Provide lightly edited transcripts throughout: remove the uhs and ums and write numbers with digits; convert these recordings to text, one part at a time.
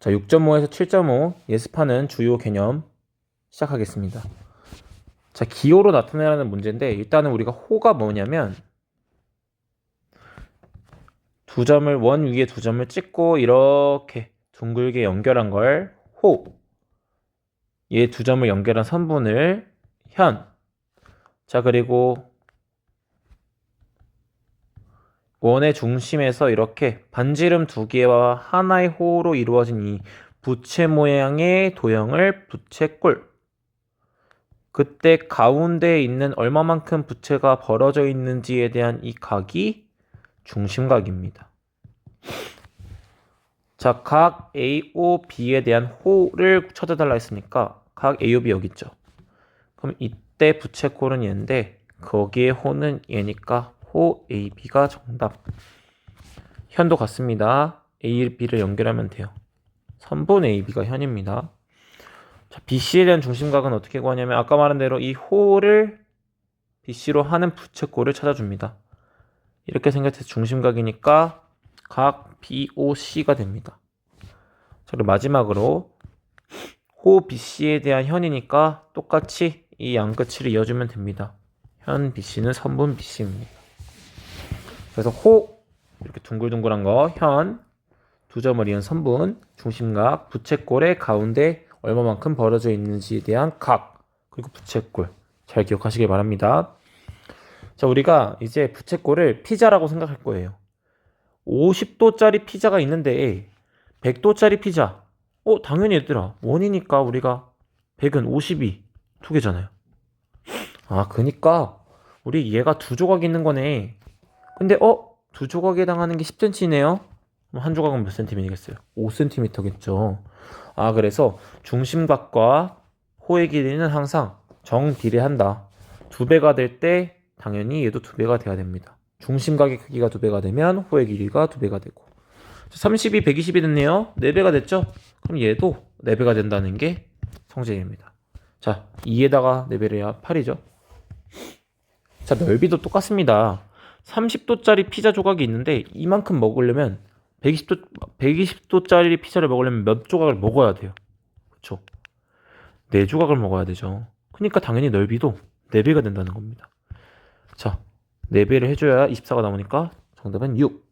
자, 6.5에서 7.5 예습하는 주요 개념 시작하겠습니다. 자, 기호로 나타내라는 문제인데 일단은 우리가 호가 뭐냐면 두 점을 원 위에 두 점을 찍고 이렇게 둥글게 연결한 걸 호. 얘 두 점을 연결한 선분을 현. 자, 그리고 원의 중심에서 이렇게 반지름 두 개와 하나의 호로 이루어진 이 부채 모양의 도형을 부채꼴. 그때 가운데에 있는 얼마만큼 부채가 벌어져 있는지에 대한 이 각이 중심각입니다. 자, 각 AOB에 대한 호를 찾아달라 했으니까 각 AOB 여기 있죠. 그럼 이때 부채꼴은 얘인데 거기에 호는 얘니까 호 AB가 정답. 현도 같습니다. A, B를 연결하면 돼요. 선분 AB가 현입니다. 자, BC에 대한 중심각은 어떻게 구하냐면 아까 말한 대로 이 호를 BC로 하는 부채꼴을 찾아줍니다. 이렇게 생각해서 중심각이니까 각 BOC가 됩니다. 자, 그리고 마지막으로 호 BC에 대한 현이니까 똑같이 이 양끝을 이어주면 됩니다. 현 BC는 선분 BC입니다. 그래서 호 이렇게 둥글둥글한 거 현, 두 점을 이은 선분, 중심각, 부채꼴의 가운데 얼마만큼 벌어져 있는지에 대한 각, 그리고 부채꼴 잘 기억하시길 바랍니다. 자, 우리가 이제 부채꼴을 피자라고 생각할 거예요. 50도짜리 피자가 있는데 100도짜리 피자. 당연히 얘들아. 원이니까 우리가 100은 50이 두 개잖아요. 그니까 우리 얘가 두 조각 있는 거네. 근데 두 조각에 해당하는 게 10cm네요. 그럼 한 조각은 몇 cm이겠어요? 5cm겠죠. 그래서 중심각과 호의 길이는 항상 정비례한다. 두 배가 될 때 당연히 얘도 두 배가 돼야 됩니다. 중심각의 크기가 두 배가 되면 호의 길이가 두 배가 되고 30이 120이 됐네요. 4배가 됐죠? 그럼 얘도 4배가 된다는 게 성질입니다. 자, 2에다가 4배를 해야 8이죠. 자, 넓이도 똑같습니다. 30도짜리 피자 조각이 있는데 이만큼 먹으려면 120도짜리 피자를 먹으려면 몇 조각을 먹어야 돼요? 그렇죠? 4조각을 먹어야 되죠. 그러니까 당연히 넓이도 4배가 된다는 겁니다. 자, 4배를 해줘야 24가 나오니까 정답은 6.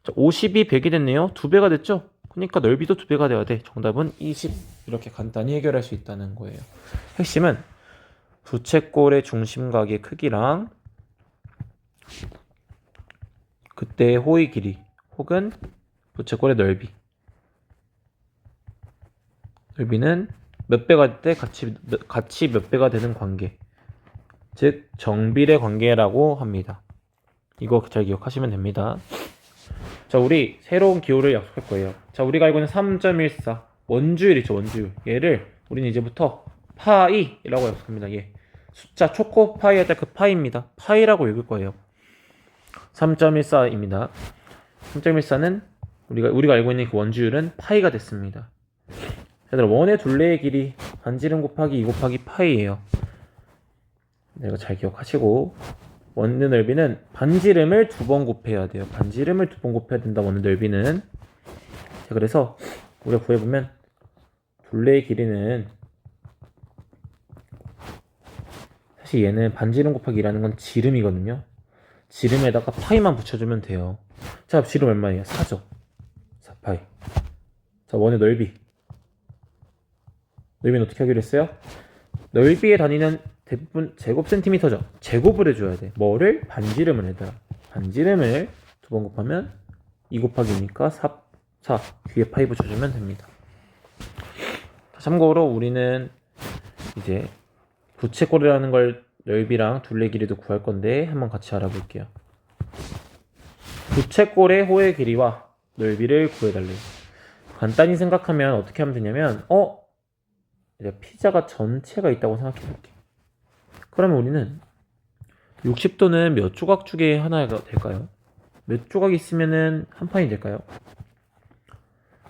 자, 50이 100이 됐네요. 2배가 됐죠? 그러니까 넓이도 2배가 돼야 돼. 정답은 20. 이렇게 간단히 해결할 수 있다는 거예요. 핵심은 부채꼴의 중심각의 크기랑 그때의 호의 길이 혹은 부채꼴의 넓이는 몇 배가 될 때 같이 몇 배가 되는 관계, 즉 정비례 관계라고 합니다. 이거 잘 기억하시면 됩니다. 자, 우리 새로운 기호를 약속할 거예요. 자, 우리가 알고 있는 3.14 원주율 있죠, 원주율. 얘를 우리는 이제부터 파이라고 약속합니다. 얘 숫자 초코파이 할 때 그 파이입니다. 파이라고 읽을 거예요. 3.14입니다. 3.14는 우리가 알고 있는 그 원주율은 파이가 됐습니다. 얘들아, 원의 둘레의 길이 반지름 곱하기 2 곱하기 파이예요. 이거 잘 기억하시고 원의 넓이는 반지름을 2번 곱해야 돼요. 반지름을 2번 곱해야 된다. 원의 넓이는. 자, 그래서 우리가 구해보면 둘레의 길이는 사실 얘는 반지름 곱하기 2라는 건 지름이거든요. 지름에다가 파이만 붙여주면 돼요. 자, 지름 얼마예요? 4죠. 4파이. 자, 원의 넓이는 어떻게 하기로 했어요? 넓이의 단위는 대부분 제곱 센티미터죠. 제곱을 해줘야 돼. 뭐를? 반지름을 해둬. 반지름을 2번 곱하면 2 곱하기 2니까 4 뒤에 파이 붙여주면 됩니다. 참고로 우리는 이제 부채꼴이라는 걸 넓이랑 둘레 길이도 구할 건데 한번 같이 알아볼게요. 부채꼴의 호의 길이와 넓이를 구해달래요. 간단히 생각하면 어떻게 하면 되냐면 이제 피자가 전체가 있다고 생각해 볼게. 그러면 우리는 60도는 몇 조각 중에 하나가 될까요? 몇 조각 있으면은 한 판이 될까요?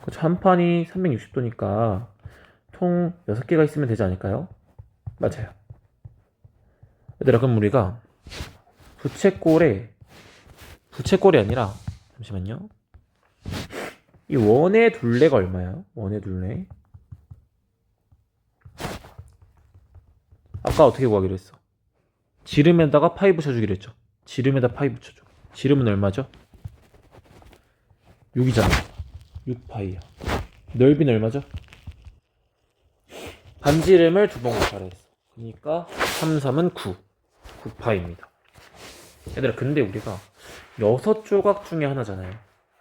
그렇죠. 한 판이 360도니까 통 6개가 있으면 되지 않을까요? 맞아요. 얘들아, 그럼 우리가 부채꼴이 아니라 잠시만요. 이 원의 둘레가 얼마야? 원의 둘레. 아까 어떻게 구하기로 했어? 지름에다가 파이 붙여주기로 했죠. 지름에다 파이 붙여줘. 지름은 얼마죠? 6이잖아. 6파이야. 넓이는 얼마죠? 반지름을 두 번 곱하라 했어. 그러니까 3, 3은 9. 9파입니다. 얘들아, 근데 우리가 6조각 중에 하나잖아요.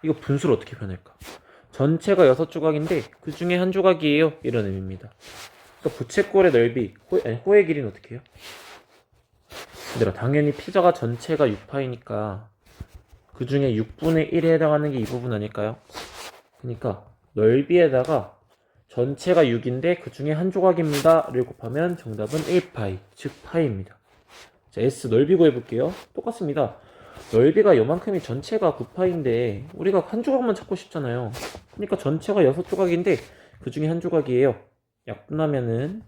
이거 분수를 어떻게 표현할까? 전체가 6조각인데 그 중에 한 조각이에요. 이런 의미입니다. 그러니까 부채꼴의 넓이, 호의 길이는 어떻게 해요? 얘들아, 당연히 피자가 전체가 6파이니까 그 중에 6분의 1에 해당하는 게 이 부분 아닐까요? 그러니까 넓이에다가 전체가 6인데 그 중에 한 조각입니다를 곱하면 정답은 1파이, 즉 파이입니다. 자, S 넓이 구해볼게요. 똑같습니다. 넓이가 요만큼이 전체가 9파인데 우리가 한 조각만 찾고 싶잖아요. 그러니까 전체가 6조각인데 그 중에 한 조각이에요. 약분하면은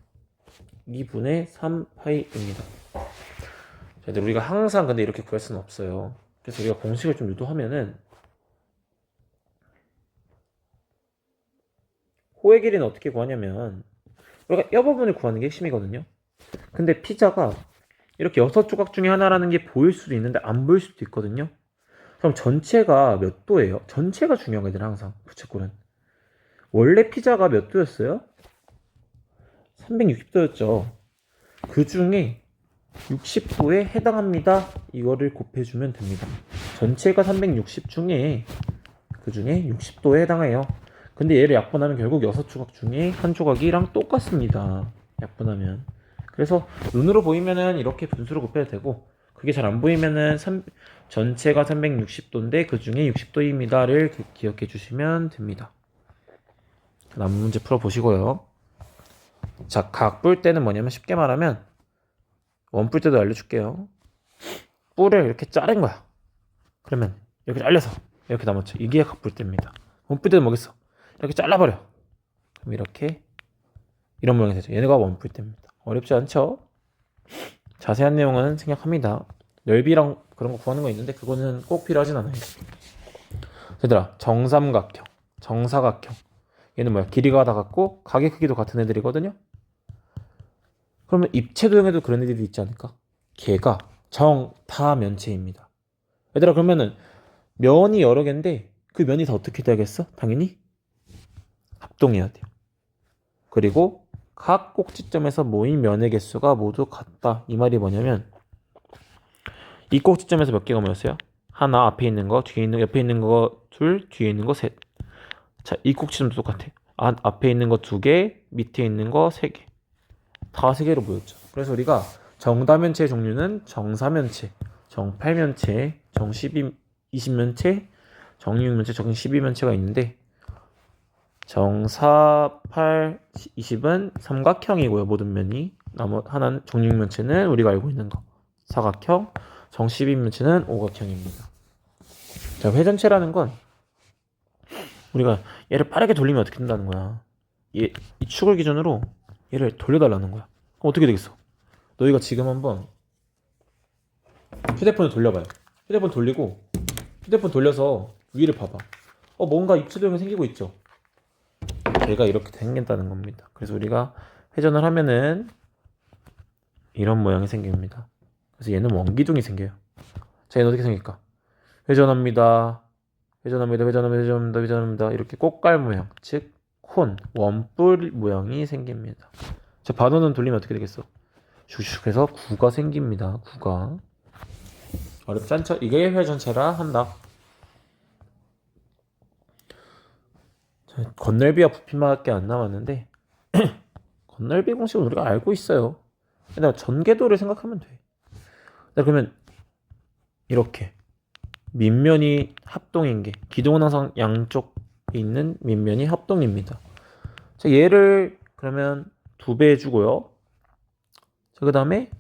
2분의 3파이입니다. 자, 우리가 항상 근데 이렇게 구할 수는 없어요. 그래서 우리가 공식을 좀 유도하면은 호의 길이는 어떻게 구하냐면 우리가 이 부분을 구하는 게 핵심이거든요. 근데 피자가 이렇게 6조각 중에 하나라는 게 보일 수도 있는데 안 보일 수도 있거든요. 그럼 전체가 몇 도예요? 전체가 중요한 거들 항상 부채꼴은. 원래 피자가 몇 도였어요? 360도였죠. 그 중에 60도에 해당합니다. 이거를 곱해주면 됩니다. 전체가 360 중에 그 중에 60도에 해당해요. 근데 얘를 약분하면 결국 6조각 중에 한 조각이랑 똑같습니다. 약분하면. 그래서 눈으로 보이면은 이렇게 분수로 곱해도 되고 그게 잘 안 보이면은 전체가 360도인데 그 중에 60도입니다를 기억해 주시면 됩니다. 남은 문제 풀어보시고요. 자, 각 뿔 때는 뭐냐면 쉽게 말하면 원뿔 때도 알려줄게요. 뿔을 이렇게 자른 거야. 그러면 이렇게 잘려서 이렇게 남았죠. 이게 각뿔 때입니다. 원뿔 때는 뭐겠어? 이렇게 잘라버려. 그럼 이렇게 이런 모양이 되죠. 얘네가 원뿔 때입니다. 어렵지 않죠? 자세한 내용은 생략합니다. 넓이랑 그런 거 구하는 거 있는데 그거는 꼭 필요하진 않아요. 얘들아, 정삼각형, 정사각형. 얘는 뭐야? 길이가 다 같고 각의 크기도 같은 애들이거든요. 그러면 입체도형에도 그런 애들이 있지 않을까? 걔가 정다면체입니다. 얘들아, 그러면은 면이 여러 개인데 그 면이 다 어떻게 돼야겠어? 당연히 합동해야 돼요. 그리고 각 꼭지점에서 모인 면의 개수가 모두 같다. 이 말이 뭐냐면 이 꼭지점에서 몇 개가 모였어요? 하나, 앞에 있는 거, 뒤에 있는 거, 옆에 있는 거 둘, 뒤에 있는 거 셋. 자, 이 꼭지점도 똑같아. 앞에 있는 거 두 개, 밑에 있는 거 세 개. 다 세 개로 모였죠. 그래서 우리가 정다면체의 종류는 정사면체, 정팔면체, 정12, 20면체, 정6면체, 정12면체가 있는데 정4, 8, 20은 삼각형이고요. 모든 면이. 하나는 정6면체는 우리가 알고 있는 거 사각형, 정12면체는 오각형입니다. 자, 회전체라는 건 우리가 얘를 빠르게 돌리면 어떻게 된다는 거야. 이 축을 기준으로 얘를 돌려달라는 거야. 그럼 어떻게 되겠어? 너희가 지금 한번 휴대폰을 돌려봐요. 휴대폰 돌리고 휴대폰 돌려서 위를 봐봐. 뭔가 입체도형이 생기고 있죠. 얘가 이렇게 생긴다는 겁니다. 그래서 우리가 회전을 하면은 이런 모양이 생깁니다. 그래서 얘는 원기둥이 생겨요. 자, 얘는 어떻게 생길까? 회전합니다. 회전합니다. 회전합니다. 회전합니다. 회전합니다. 이렇게 꽃갈 모양, 즉 콘, 원뿔 모양이 생깁니다. 자, 반원은 돌리면 어떻게 되겠어? 슉슉 해서 구가 생깁니다. 구가. 어렵지 않죠? 이게 회전체라 한다. 자, 건널비와 부피밖에 안 남았는데 건널비 공식은 우리가 알고 있어요. 근데 전개도를 생각하면 돼. 그러면 이렇게 밑면이 합동인 게 기둥은 항상 양쪽에 있는 밑면이 합동입니다. 자, 얘를 그러면 2배 해주고요. 자, 그 다음에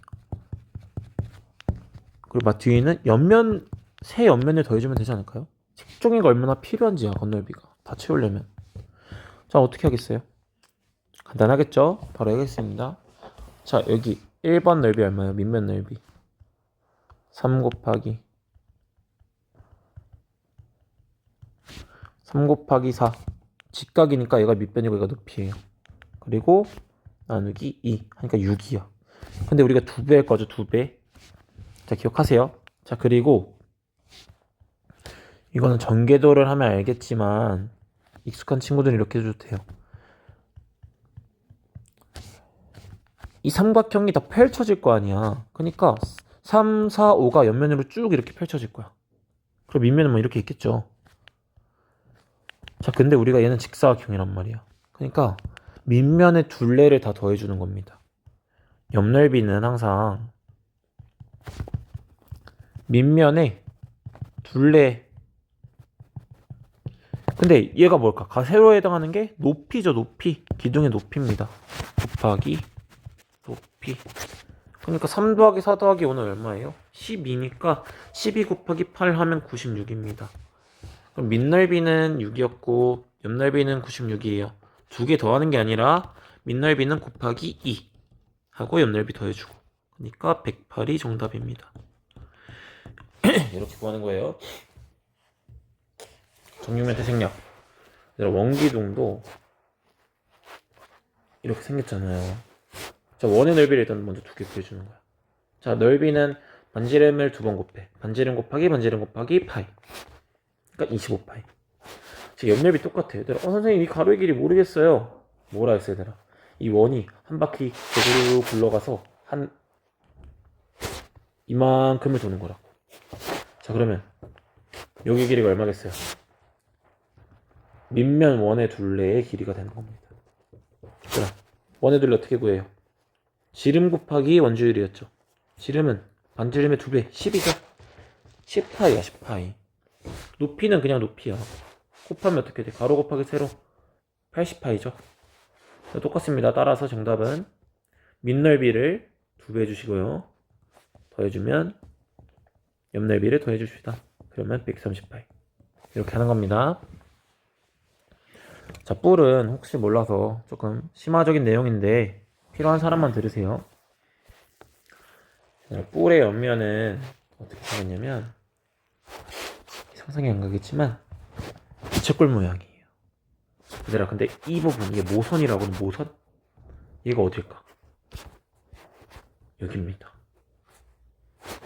그리고 뒤에는 옆면 세 옆면을 더해주면 되지 않을까요? 색종이가 얼마나 필요한지야. 건널비가 다 채우려면. 자, 어떻게 하겠어요? 간단하겠죠? 바로 하겠습니다. 자, 여기 1번 넓이 얼마예요? 밑면 넓이 3 곱하기 3 곱하기 4. 직각이니까 얘가 밑변이고 얘가 높이에요. 그리고 나누기 2 하니까 6이야. 근데 우리가 2배 할 거죠. 2배. 자, 기억하세요. 자, 그리고 이거는 전개도를 하면 알겠지만 익숙한 친구들은 이렇게 해줘도 돼요. 이 삼각형이 다 펼쳐질 거 아니야. 그러니까 3, 4, 5가 옆면으로 쭉 이렇게 펼쳐질 거야. 그럼 밑면은 뭐 이렇게 있겠죠. 자, 근데 우리가 얘는 직사각형이란 말이야. 그러니까 밑면의 둘레를 다 더해주는 겁니다. 옆넓이는 항상 밑면에 둘레. 근데 얘가 뭘까? 가세로에 해당하는 게 높이죠. 높이. 기둥의 높이입니다. 곱하기 높이. 그러니까 3 더하기 4 더하기 5는 얼마예요? 12니까 12 곱하기 8 하면 96입니다. 그럼 밑넓이는 6이었고 옆넓이는 96이에요. 두 개 더하는 게 아니라 밑넓이는 곱하기 2 하고 옆넓이 더해주고. 그러니까 108이 정답입니다. 이렇게 구하는 거예요. 정육면 태생략. 원기둥도 이렇게 생겼잖아요. 자, 원의 넓이를 일단 먼저 두 개 구해주는 거야. 자, 넓이는 반지름을 2번 곱해. 반지름 곱하기 반지름 곱하기 파이. 그러니까 25파이. 자, 옆넓이 똑같아. 얘들아, 선생님 이 가로의 길이 모르겠어요. 뭐라 했어, 얘들아? 이 원이 한 바퀴 제대로 굴러가서 한 이만큼을 도는 거라고. 자, 그러면 여기 길이가 얼마겠어요? 밑면 원의 둘레의 길이가 되는 겁니다. 자, 원의 둘레 어떻게 구해요? 지름 곱하기 원주율이었죠. 지름은 반지름의 2배, 10이죠? 10파이야, 10파이. 높이는 그냥 높이야. 곱하면 어떻게 돼? 가로 곱하기 세로 80파이죠. 똑같습니다. 따라서 정답은 밑넓이를 2배 해주시고요. 더해주면 옆넓이를 더해줍시다. 그러면 130파이. 이렇게 하는 겁니다. 자, 뿔은 혹시 몰라서 조금 심화적인 내용인데 필요한 사람만 들으세요. 뿔의 옆면은 어떻게 생겼냐면 상상이 안 가겠지만 부채꼴 모양이에요. 얘들아, 근데 이 부분, 이게 모선이라고는 모선? 얘가 어딜까? 여기입니다.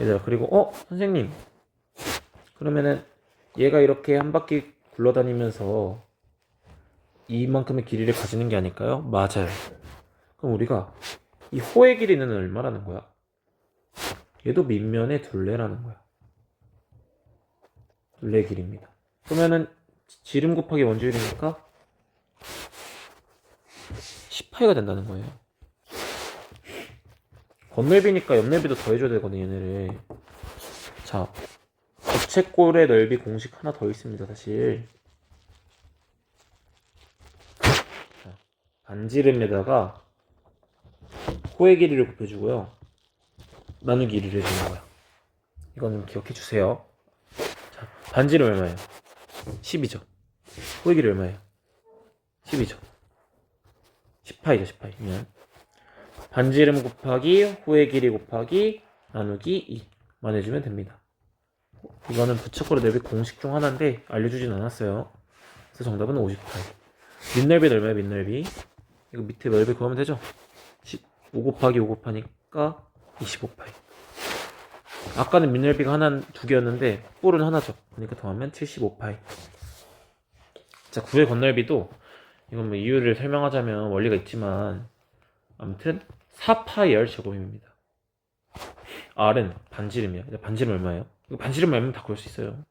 얘들아, 그리고 선생님, 그러면은 얘가 이렇게 한 바퀴 굴러다니면서 이만큼의 길이를 가지는 게 아닐까요? 맞아요. 그럼 우리가 이 호의 길이는 얼마라는 거야? 얘도 밑면의 둘레라는 거야. 둘레 길이입니다. 그러면은 지름 곱하기 원주율이니까 10파이가 된다는 거예요. 겉넓이니까 옆넓이도 더해줘야 되거든요, 얘네를. 자, 부채꼴의 넓이 공식 하나 더 있습니다, 사실. 자, 반지름에다가 호의 길이를 곱해주고요. 나누기 1을 해주는 거야. 이거는 기억해 주세요. 자, 반지름 얼마예요? 10이죠. 호의 길이 얼마예요? 10이죠. 10파이죠, 10파이. 반지름 곱하기 호의 길이 곱하기 나누기 2만 해주면 됩니다. 이거는 부채꼴의 넓이 공식 중 하나인데 알려주진 않았어요. 그래서 정답은 50파이. 밑넓이 넓이야, 밑넓이. 이거 밑에 넓이 구하면 되죠? 5 곱하기 5 곱하니까 25파이. 아까는 밑넓이가 두 개였는데 뿔은 하나죠. 그러니까 더하면 75파이. 자, 구의 겉넓이도 이건 뭐 이유를 설명하자면 원리가 있지만 아무튼 4파이 R 제곱입니다. R은 반지름이야. 반지름 얼마예요? 이거 반지름 알면 다 구할 수 있어요.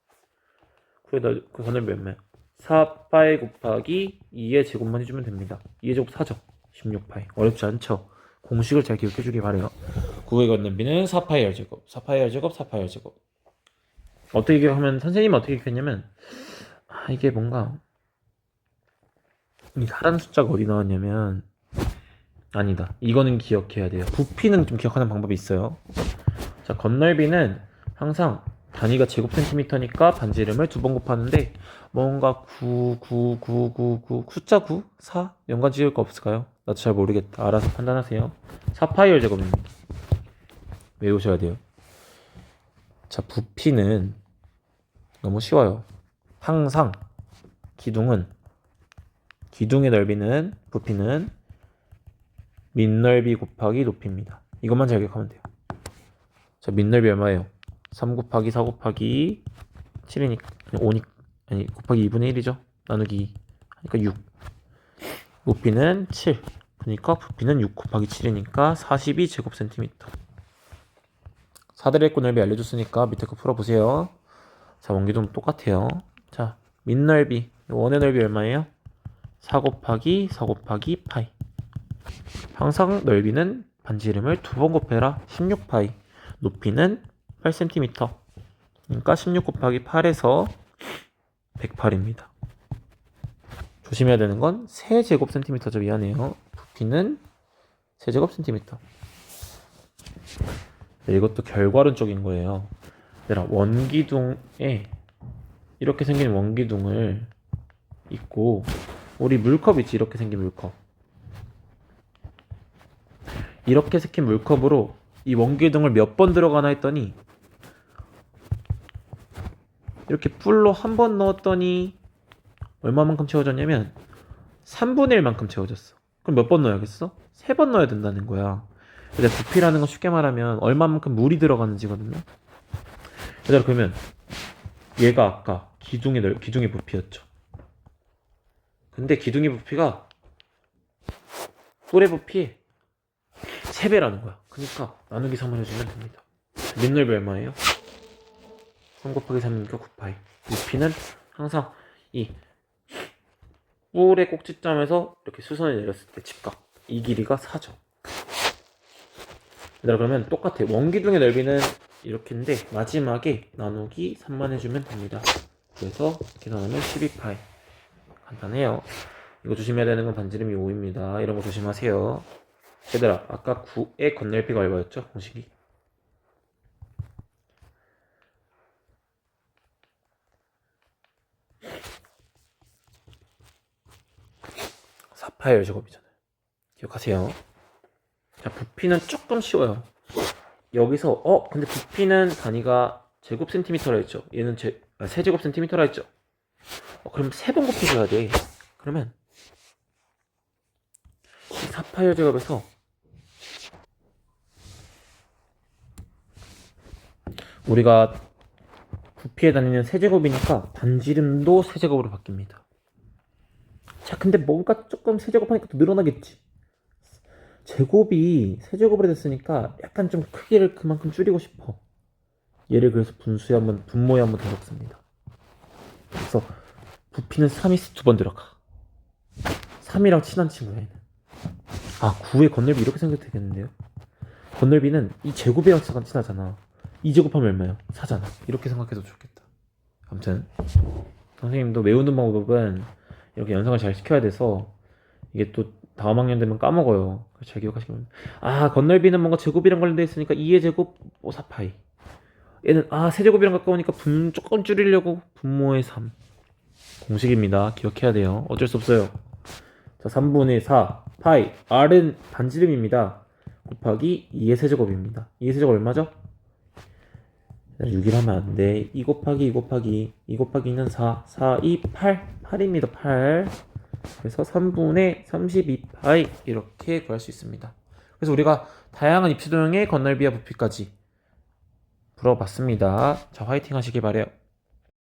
구의 겉넓이 얼마예요? 4파이 곱하기 2의 제곱만 해주면 됩니다. 2의 제곱 4죠. 16파이. 어렵지 않죠? 공식을 잘 기억해 주길 바래요. 구의 겉넓이는 4파이 R제곱, 4파이 R제곱, 4파이 R제곱. 어떻게 기억하면, 선생님은 어떻게 기억했냐면, 이게 뭔가, 이 하라는 숫자가 어디 나왔냐면, 아니다. 이거는 기억해야 돼요. 부피는 좀 기억하는 방법이 있어요. 자, 겉넓이는 항상 단위가 제곱 센티미터니까 반지름을 2번 곱하는데, 뭔가 9 숫자 9? 4? 연관 지을 거 없을까요? 나도 잘 모르겠다. 알아서 판단하세요. 4파이 R 제곱입니다. 외우셔야 돼요. 자, 부피는 너무 쉬워요. 항상 기둥의 넓이는 부피는 밑넓이 곱하기 높이입니다. 이것만 잘 기억하면 돼요. 자, 밑넓이 얼마예요? 3 곱하기 4 곱하기 7이니까 5니 아니 곱하기 2분의 1이죠. 나누기 2 하니까 6. 높이는 7. 그러니까 부피는 6 곱하기 7이니까 42제곱센티미터. 사대리했고 넓이 알려줬으니까 밑에 거 풀어보세요. 자, 원기둥 똑같아요. 자, 밑넓이 원의 넓이 얼마예요? 4 곱하기 4 곱하기 파이. 항상 넓이는 반지름을 2번 곱해라. 16파이. 높이는 8cm. 그러니까 16 곱하기 8에서 108입니다. 조심해야 되는 건 세제곱센티미터죠. 미안해요. 부피는 세제곱센티미터. 네, 이것도 결과론 쪽인 거예요. 얘들아, 원기둥에 이렇게 생긴 원기둥을 있고 우리 물컵 있지? 이렇게 생긴 물컵. 이렇게 생긴 물컵으로 이 원기둥을 몇 번 들어가나 했더니 이렇게 풀로 한 번 넣었더니 얼마만큼 채워졌냐면 3분의 1만큼 채워졌어. 그럼 몇 번 넣어야겠어? 3번 넣어야 된다는 거야. 근데 부피라는 건 쉽게 말하면 얼마만큼 물이 들어가는지거든요. 얘들아, 그러면 얘가 아까 기둥의 부피였죠. 근데 기둥의 부피가 뿔의 부피 3배라는 거야. 그러니까 나누기 3을 해주면 됩니다. 밑넓이 얼마예요? 3 곱하기 3이니까 9파이. 높이는 항상 이 뿔의 꼭지점에서 이렇게 수선을 내렸을 때 직각, 이 길이가 4죠. 얘들아, 그러면 똑같아. 원기둥의 넓이는 이렇게인데 마지막에 나누기 3만 해주면 됩니다. 그래서 계산하면 12파이. 간단해요. 이거 조심해야 되는 건 반지름이 5입니다. 이런 거 조심하세요. 얘들아, 아까 9의 건넓이가 얼마였죠? 공식이 4파이 제곱이잖아요. 기억하세요. 자, 부피는 조금 쉬워요. 여기서 근데 부피는 단위가 제곱센티미터라 했죠. 얘는 세제곱센티미터라 했죠. 그럼 3번 곱해줘야 돼. 그러면 이 4파이 제곱에서 우리가 부피의 단위는 세제곱이니까 반지름도 세제곱으로 바뀝니다. 자, 근데 뭔가 조금 세제곱하니까 또 늘어나겠지. 제곱이 세제곱으로 됐으니까 약간 좀 크기를 그만큼 줄이고 싶어. 얘를 그래서 분모에 한번 더 적습니다. 그래서 부피는 3이 2번 들어가. 3이랑 친한 친구야, 얘는. 9의 건넓이 이렇게 생겨도 되겠는데요? 건넓이는 이 제곱이랑 친하잖아. 2제곱하면 얼마야? 4잖아. 이렇게 생각해도 좋겠다. 아무튼 선생님도 외우는 방법은 이렇게 연상을 잘 시켜야 돼서 이게 또 다음 학년 되면 까먹어요. 잘 기억하시면. 건넓이는 뭔가 제곱이랑 관련돼 있으니까 2의 제곱 4파이. 얘는 세제곱이랑 가까우니까 조금 줄이려고 분모의 3. 공식입니다. 기억해야 돼요. 어쩔 수 없어요. 자, 3분의 4 파이. R은 반지름입니다. 곱하기 2의 세제곱입니다. 2의 세제곱 얼마죠? 6일 하면 안 돼. 2 곱하기 2 곱하기 2 곱하기 2는 4. 4, 2, 8. 8입니다. 8. 그래서 3분의 32파이 이렇게 구할 수 있습니다. 그래서 우리가 다양한 입시도형의 건넓이와 부피까지 풀어봤습니다. 자, 화이팅 하시길 바래요.